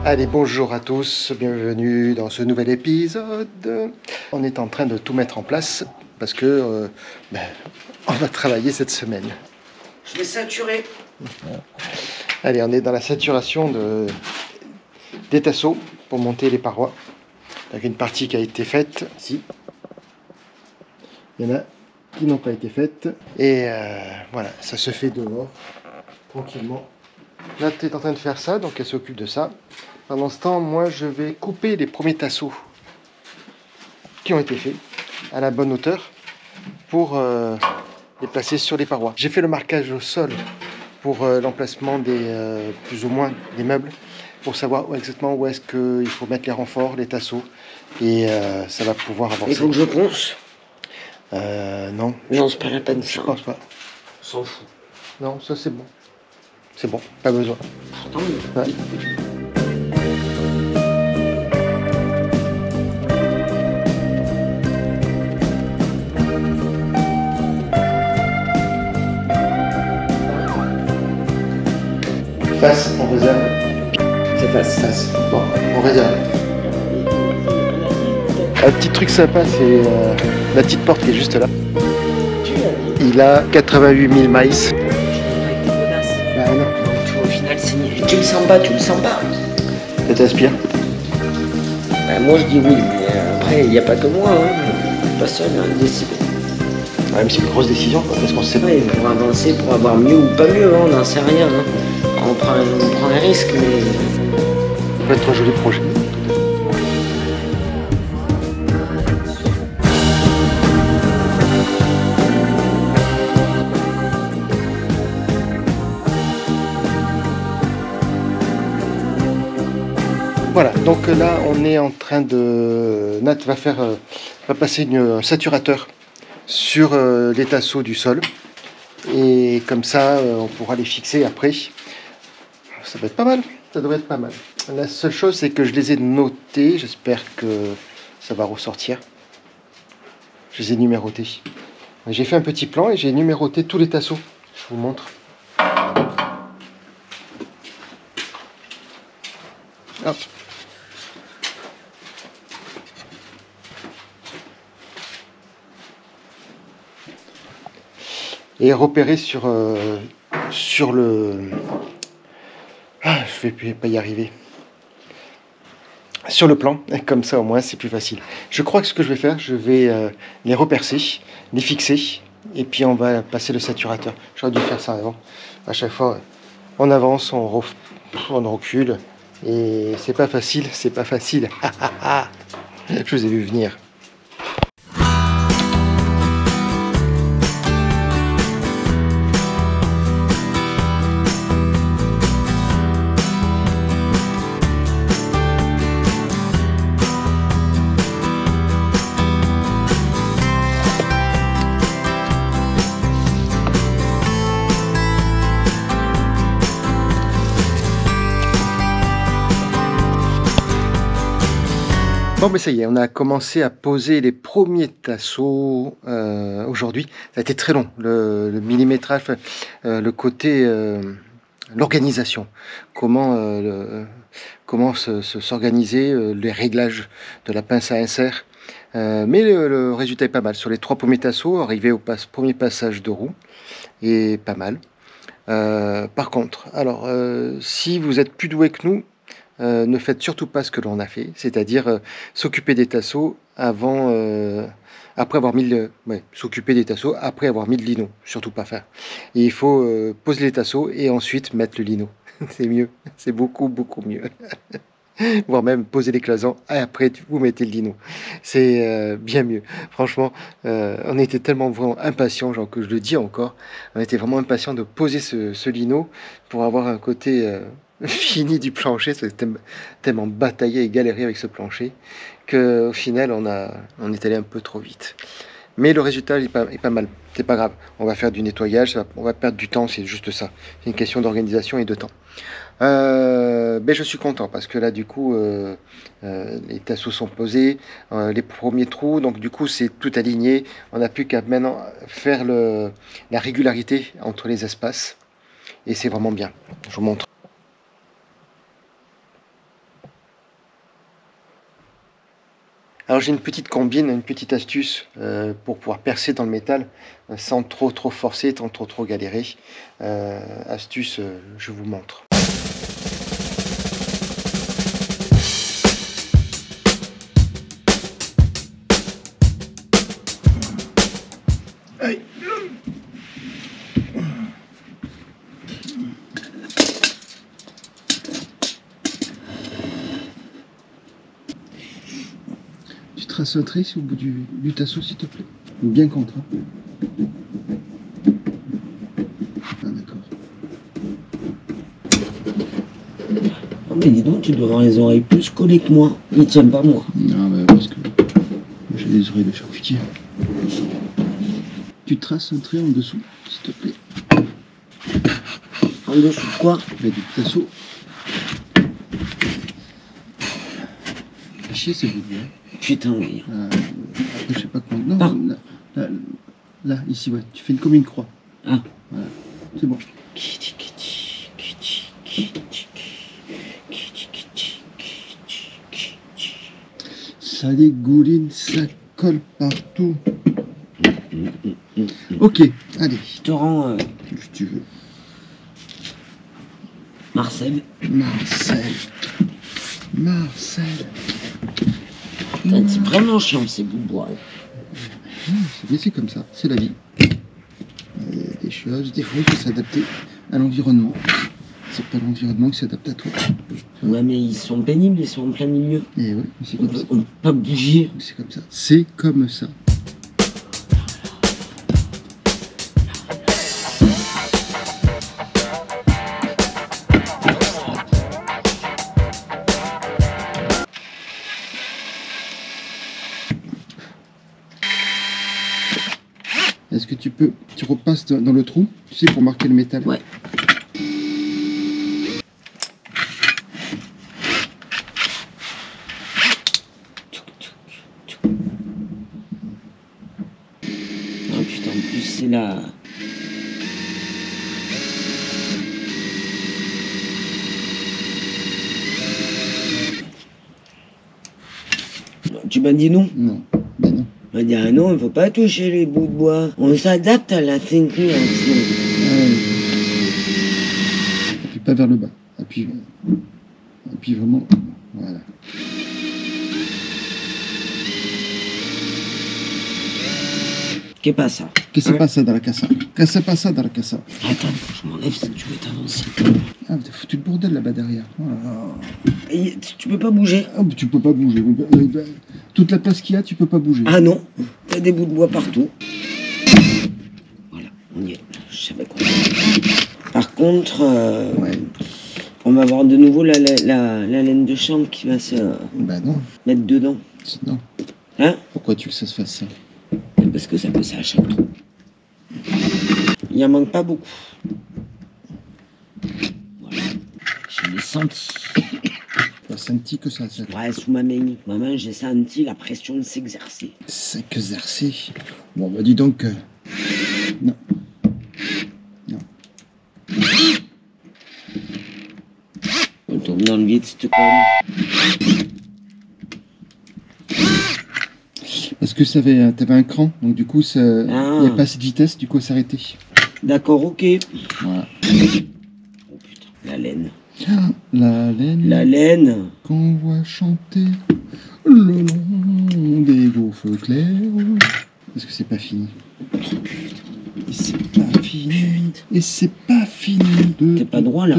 Allez, bonjour à tous, bienvenue dans ce nouvel épisode. On est en train de tout mettre en place parce que on va travailler cette semaine. Je vais saturer. Allez, on est dans la saturation des tasseaux pour monter les parois. Avec une partie qui a été faite ici. Il y en a qui n'ont pas été faites. Et voilà, ça se fait dehors, tranquillement. Là, tu es en train de faire ça, donc elle s'occupe de ça. Pendant ce temps, moi, je vais couper les premiers tasseaux qui ont été faits à la bonne hauteur pour les placer sur les parois. J'ai fait le marquage au sol pour l'emplacement des plus ou moins des meubles pour savoir exactement où est-ce qu'il faut mettre les renforts, les tasseaux et ça va pouvoir avancer. Il faut que je ponce? Non. Non, c'est pas la peine. Je pense pas. On s'en fout. Non, ça c'est bon. C'est bon, pas besoin. Tant mieux. Ouais. Face, on réserve. C'est facile. Face. Bon, on réserve. Un petit truc sympa, c'est la petite porte qui est juste là. Il a 88 000 maïs. Bah non. Au final, tu le sens pas, tu le sens pas. Ça t'inspire? Bah, moi, je dis oui, mais après, il n'y a pas que moi. Pas seul à décider. Ouais, mais c'est une grosse décision, quoi, parce qu'on sait pas. Ouais, pour avancer, pour avoir mieux ou pas mieux, on n'en sait rien. On prend un risque, mais... Ça peut être un joli projet. Voilà, donc là on est en train de... Nat va passer un saturateur sur les tasseaux du sol. Et comme ça on pourra les fixer après. Ça va être pas mal, ça devrait être pas mal. La seule chose c'est que je les ai notés, j'espère que ça va ressortir. Je les ai numérotés. J'ai fait un petit plan et j'ai numéroté tous les tasseaux. Je vous montre. Hop. Et repérer sur le... Ah, je vais pas y arriver. Sur le plan, comme ça au moins c'est plus facile. Je crois que ce que je vais faire, je vais les repercer, les fixer, et puis on va passer le saturateur. J'aurais dû faire ça avant. À chaque fois, on avance, on recule, et c'est pas facile, c'est pas facile. Je vous ai vu venir. Bon, mais ça y est, on a commencé à poser les premiers tasseaux aujourd'hui. Ça a été très long, le millimétrage, le côté, l'organisation. Comment s'organiser, les réglages de la pince à insert. Mais le résultat est pas mal. Sur les 3 premiers tasseaux, arrivé au premier passage de roue, et pas mal. Par contre, alors, si vous êtes plus doué que nous, ne faites surtout pas ce que l'on a fait, c'est-à-dire s'occuper des tasseaux après avoir mis s'occuper des tasseaux après avoir mis le lino, surtout pas faire. Et il faut poser les tasseaux et ensuite mettre le lino. C'est mieux, c'est beaucoup mieux. Voire même poser les cloisons et après vous mettez le lino. C'est bien mieux. Franchement, on était tellement vraiment impatients, genre que je le dis encore, on était vraiment impatients de poser ce lino pour avoir un côté fini du plancher. C'était tellement bataillé et galéré avec ce plancher qu'au final on est allé un peu trop vite. Mais le résultat est pas mal, c'est pas grave. On va faire du nettoyage, on va perdre du temps, c'est juste ça. C'est une question d'organisation et de temps. Ben je suis content parce que là du coup les tasseaux sont posés, les premiers trous, donc du coup c'est tout aligné. On n'a plus qu'à maintenant faire la régularité entre les espaces et c'est vraiment bien. Je vous montre. Alors j'ai une petite combine, une petite astuce pour pouvoir percer dans le métal sans trop forcer, sans trop galérer. Astuce, je vous montre. Aïe. Tu traces un trait au bout du tasseau, s'il te plaît. Bien contre. Hein. Ah, d'accord. Oh, mais dis donc, tu dois avoir les oreilles plus collées que moi. Il tient pas moi. Non, mais parce que j'ai des oreilles de charcutier. Tu traces un trait en dessous, s'il te plaît. En dessous de quoi? Mais du tasseau. Chier, c'est vous. Hein. Putain, oui. Après, je sais pas comment. Non, là, ici, ouais. Tu fais comme une croix. Ah. Voilà. C'est bon. Ça dégouline, ça colle partout. Ok, allez. Je te rends Si tu veux. Marcel. Marcel. Putain, c'est vraiment chiant ces bouts de bois. Mais c'est comme ça, c'est la vie. Il y a des choses, des fois, il faut s'adapter à l'environnement. C'est pas l'environnement qui s'adapte à toi. Ouais, mais ils sont pénibles, ils sont en plein milieu. Et oui, c'est comme ça. On peut pas bouger. C'est comme ça. C'est comme ça. Est-ce que tu repasses dans le trou, tu sais, pour marquer le métal? Ouais. Oh putain, en plus c'est là. Tu m'as dit non? Non, ben non. On m'a dit ah non, il faut pas toucher les bouts de bois. On s'adapte à la thinking. Appuie pas vers le bas. Appuie vraiment. Voilà. Qu'est pas ça? Qu'est-ce qui passe dans la casa? Qu'est-ce qui passe dans la casa? Attends, je m'enlève si tu veux t'avancer. Ah, t'as foutu le bordel là-bas derrière. Oh. Et tu peux pas bouger? Ah, mais tu peux pas bouger. Toute la place qu'il y a, tu peux pas bouger. Ah non, t'as des bouts de bois partout. Voilà, on y est. Je savais quoi. Par contre, Ouais. on va avoir de nouveau la laine de chambre qui va se Bah non. mettre dedans. Non. Hein? Pourquoi tu veux que ça se fasse ça? Parce que ça peut ça à chaque trou. Il en manque pas beaucoup. Voilà. Je l'ai senti. Tu as senti que ça. Ouais, sous ma main. Ma main, j'ai senti la pression de s'exercer. S'exercer. Bon, bah dis donc. Non. Non. On tourne dans le vide, s'il te plaît. Parce que t'avais un cran, donc du coup, il n'y avait pas assez de vitesse, du coup, ça s'arrêtait. D'accord, ok. Voilà. Oh putain, la laine. La laine. La laine. Qu'on voit chanter le long des beaux feux clairs. Est-ce que c'est pas fini? Et c'est pas fini. Et c'est pas fini. T'es pas droit là.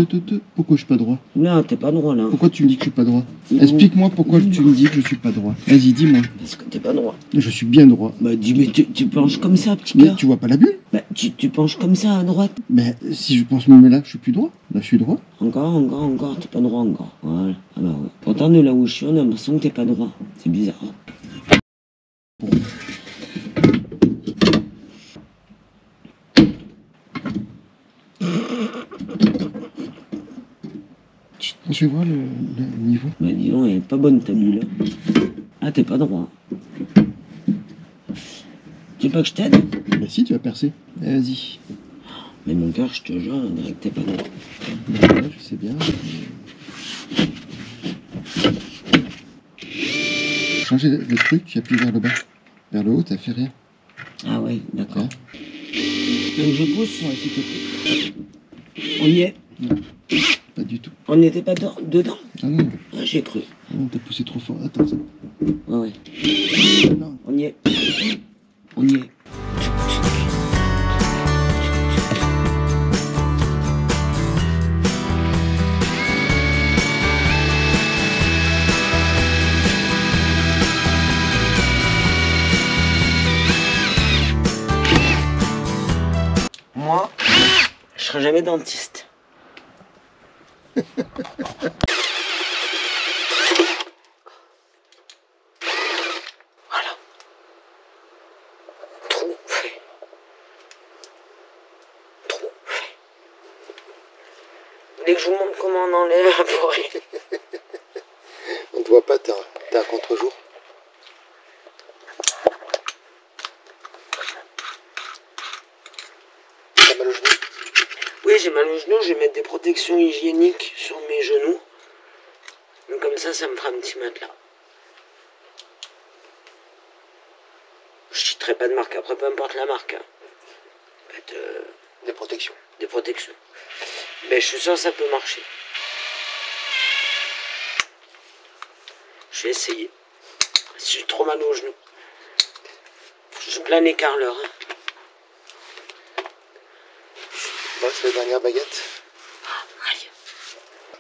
Pourquoi je suis pas droit? Non, t'es pas droit là. Pourquoi tu me dis que je suis pas droit? Explique-moi pourquoi tu me dis que je suis pas droit. Vas-y, dis-moi. Parce que t'es pas droit. Je suis bien droit. Bah dis, mais tu penches comme ça, petit Mais gars. tu vois pas la bulle? Bah tu penches comme ça à droite. Mais si je pense me là, je suis plus droit. Là, je suis droit. Encore, t'es pas droit encore. Voilà. Ah bah ouais. Pourtant de là où je suis, on a l'impression que t'es pas droit. C'est bizarre. Je vais voir le niveau. Bah dis donc, elle est pas bonne ta bulle. Ah, t'es pas droit. Tu veux pas que je t'aide? Bah si, tu vas percer. Vas-y. Mais mon cœur, je te jure, on dirait que t'es pas droit. Bah, ouais, je sais bien. changer le truc, tu appuies vers le bas. Vers le haut, ça fait rien. Ah oui, d'accord. Donc je pousse, s'il te plaît. On y est? Non, pas du tout. On n'était pas dedans? Ah non. Ah, j'ai cru. Ah non, t'as poussé trop fort. Attends ça. Ouais, ouais. Non. On y est. On y est. Moi, je serai jamais dentiste. Voilà. Trou fait. Trou fait. Vous voulez que je vous montre comment on enlève un forêt? On te voit pas, t'es à contre-jour. T'as mal au genou? Oui, j'ai mal au genou, je vais mettre des protections hygiéniques sur mes genoux. Donc comme ça me fera un petit matelas. Je citerai pas de marque, après peu importe la marque. Hein. Des protections. Des protections. Mais je suis sûr que ça peut marcher. Je vais essayer. Si j'ai trop mal au genou. Je suis plein écarleur. Hein. Bon, c'est la dernière baguette. Aïe.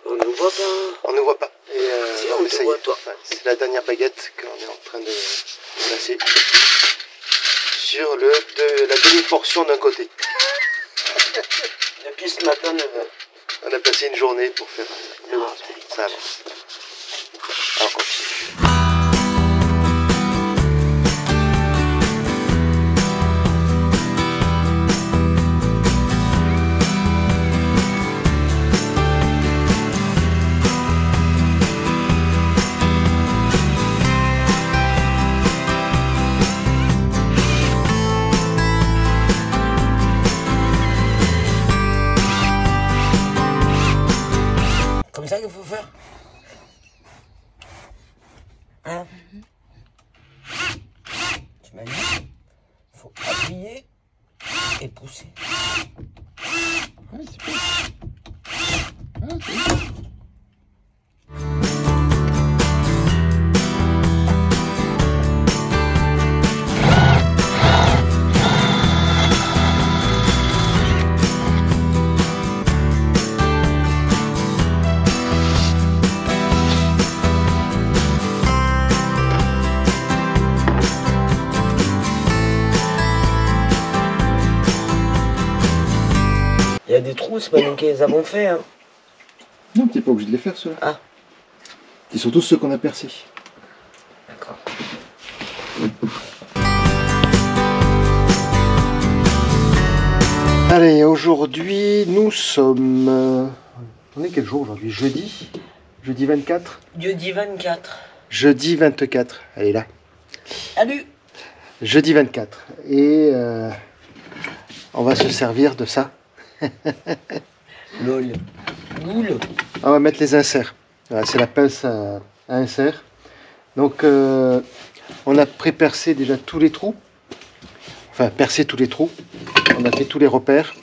On ne voit pas. On ne voit pas. Et Si, non, on mais te ça y voit, est. toi. Ouais, c'est la dernière baguette qu'on est en train de placer sur la demi-portion d'un côté. Depuis ce matin, On a passé une journée pour faire le lancement. Ça avance. Alors, on continue. comme ça qu'il faut faire. Hein? Tu m'as dit, il faut appuyer et pousser. Ouais, c'est bien. Ah, c'est bien. Il y a des trous, c'est pas nous qui les avons fait. Hein. Non, t'es pas obligé de les faire, ceux-là. Ah. Ils sont tous ceux qu'on a percés. D'accord. Allez, aujourd'hui, nous sommes... on est quel jour aujourd'hui? Jeudi? Jeudi 24? Jeudi 24. Jeudi 24, elle est là. Salut. Jeudi 24. Et on va se servir de ça. Lol. Goule. On va mettre les inserts. Voilà, c'est la pince à insert. Donc, on a pré-percé déjà tous les trous. Enfin, percé tous les trous. On a fait tous les repères.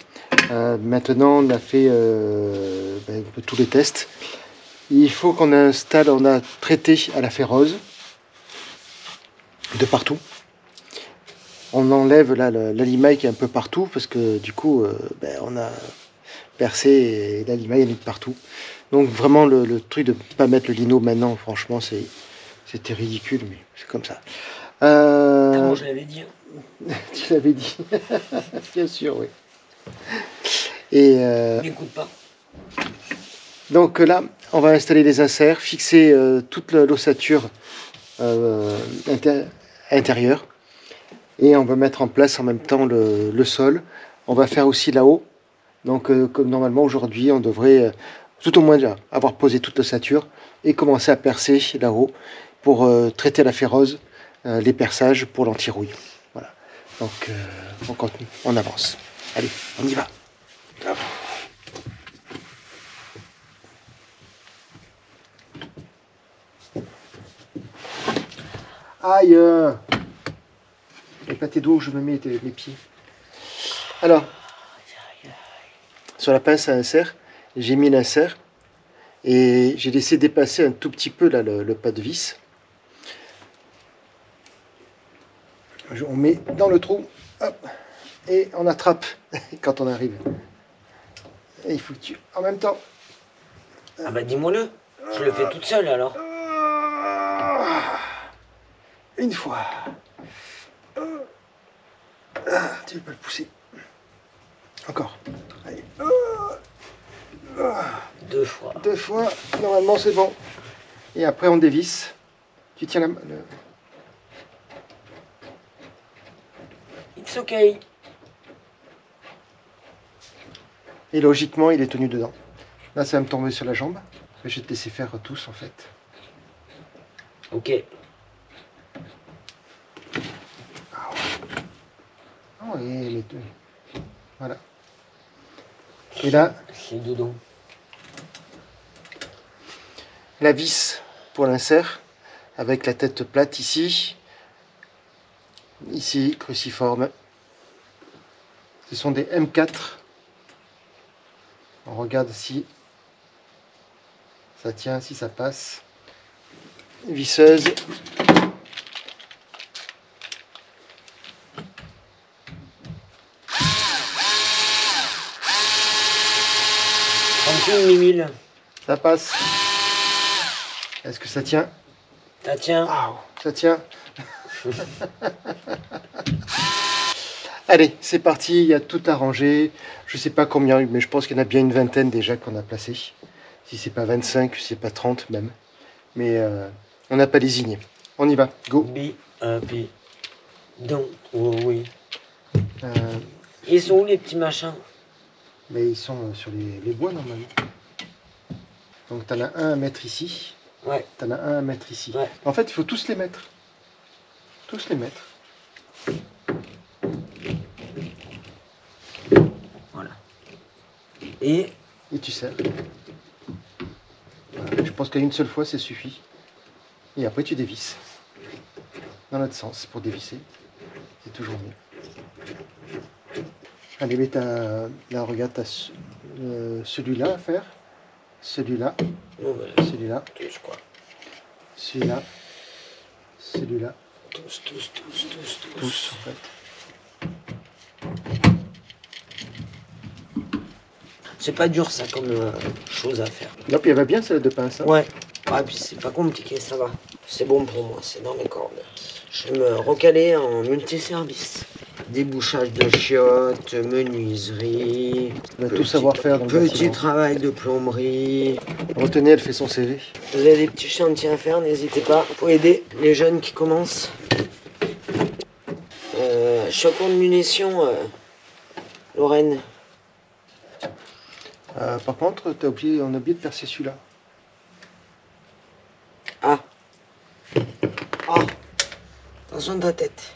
Maintenant, on a fait un peu tous les tests. Il faut qu'on installe, on a traité à la ferrose de partout. On enlève là l'alimaille qui est un peu partout parce que du coup, on a percé et l'alimaille elle est partout. Donc vraiment le truc de ne pas mettre le lino maintenant, franchement, c'était ridicule, mais c'est comme ça. Comment je l'avais dit. Hein. Tu l'avais dit, bien sûr, oui. Et N'écoute pas. donc là, on va installer les inserts, fixer toute l'ossature intérieure. Et on va mettre en place en même temps le sol. On va faire aussi là-haut. Donc comme normalement aujourd'hui, on devrait tout au moins déjà avoir posé toute l'ossature et commencer à percer là-haut pour traiter la ferrose, les perçages pour l'anti-rouille. Voilà. Donc on continue, on avance. Allez, on y va. Aïe. Les pâtés d'eau, je me mets mes pieds. Alors, sur la pince à insert, j'ai mis l'insert et j'ai laissé dépasser un tout petit peu là, le pas de vis. On met dans le trou, hop, et on attrape quand on arrive. Et il faut que tu... En même temps... Ah bah dis-moi-le, je le fais toute seule alors. Une fois. Tu peux le pousser. Encore. Allez. 2 fois. 2 fois, normalement c'est bon. Et après on dévisse. Tu tiens la main. It's ok. Et logiquement il est tenu dedans. Là ça va me tomber sur la jambe. Je vais te laisser faire tous en fait. Ok. Oh, et voilà. Et là, c'est dedans. La vis pour l'insert, avec la tête plate ici. Ici, cruciforme. Ce sont des M4. On regarde si ça tient, si ça passe. Visseuse. Ça passe. Est-ce que ça tient? Ça tient. Oh, ça tient. Allez, c'est parti, il y a tout arrangé. Je sais pas combien, mais je pense qu'il y en a bien une vingtaine déjà qu'on a placé. Si c'est pas 25, si c'est pas 30 même. Mais on n'a pas lésiné. On y va, go. Be happy. Donc, oh oui. Ils sont où les petits machins? Mais ils sont sur les bois normalement. Donc tu en as un à mettre ici. Ouais. Tu en as un à mettre ici. Ouais. En fait, il faut tous les mettre. Tous les mettre. Voilà. Et tu serres. Voilà. Je pense qu'à une seule fois, ça suffit. Et après, tu dévisses. Dans l'autre sens, pour dévisser. C'est toujours mieux. Allez, mais là, regarde, tu as celui-là à faire. Celui-là. bon, ben, Celui-là. tous quoi. Celui-là. Celui-là. Tous. Tous, en fait. C'est pas dur ça comme chose à faire. Non, puis elle va bien celle de pince. Hein. Ouais. Ouais, puis c'est pas compliqué, ça va. C'est bon pour moi, c'est dans mes cordes. Je vais me recaler en multiservice. Débouchage de chiottes, menuiserie, On va tout savoir faire dans le petit bâtiment. travail de plomberie. Retenez, elle fait son CV. Vous avez des petits chantiers à faire, n'hésitez pas. Pour aider les jeunes qui commencent. Chocon de munitions, Lorraine. Par contre, on a oublié de percer celui-là. Ah. Ah. Attention de ta tête.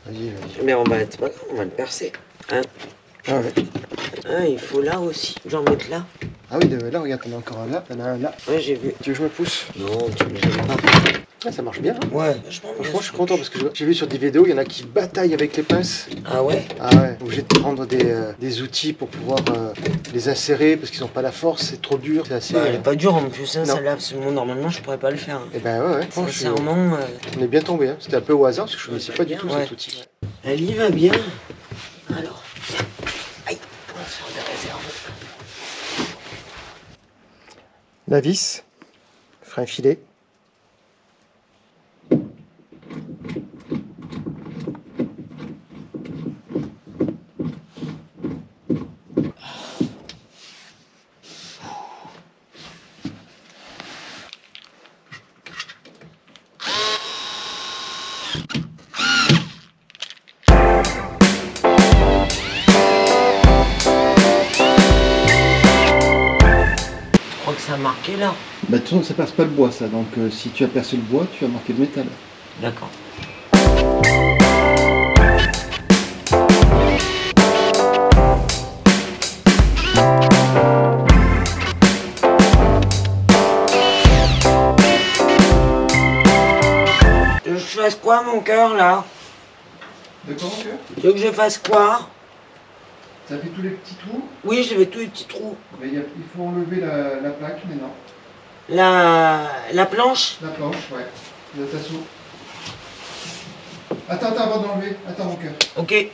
Vas-y, vas-y. Mais on va le percer. Hein. Ah, ouais. Hein, il faut là aussi. J'en mettre là. Ah oui, là, regarde, t'en as encore un là, t'en as un là. Ouais, j'ai vu. Tu veux que je me pousse? Non, tu me gênes pas. Ah, ça marche bien. Hein. Ouais. Franchement, je suis content parce que j'ai vu sur des vidéos, il y en a qui bataillent avec les pinces. Ah ouais? Ah ouais, obligé de prendre des outils pour pouvoir les insérer parce qu'ils n'ont pas la force, c'est trop dur, c'est assez... Bah, elle est pas dure en plus, hein, Non. celle-là, absolument. Normalement, je pourrais pas le faire. Hein. Et ben ouais, franchement, Sincèrement, on est bien tombé. Hein. C'était un peu au hasard parce que je ne connaissais pas du tout Ouais. cet outil. elle y va bien. Alors, aïe, on va faire des réserves. La vis, frein filet. Je crois que ça a marqué là. Bah, de toute façon, ça perce pas le bois, ça. Donc, si tu as percé le bois, tu as marqué le métal. D'accord. Je fasse quoi quoi, mon cœur, là? De quoi, mon cœur? Tu veux que je fasse quoi? Ça fait tous les petits trous? Oui, j'ai fait tous les petits trous. Mais il faut enlever la plaque maintenant. La planche? La planche, ouais. Le tasseau. Attends, avant d'enlever. Attends, mon cœur. Ok.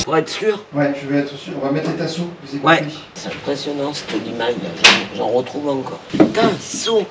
Pour être sûr? Ouais, je vais être sûr. On va mettre les tasseaux. Vous avez Ouais. compris. C'est impressionnant cette image là. J'en retrouve encore. Tasseau.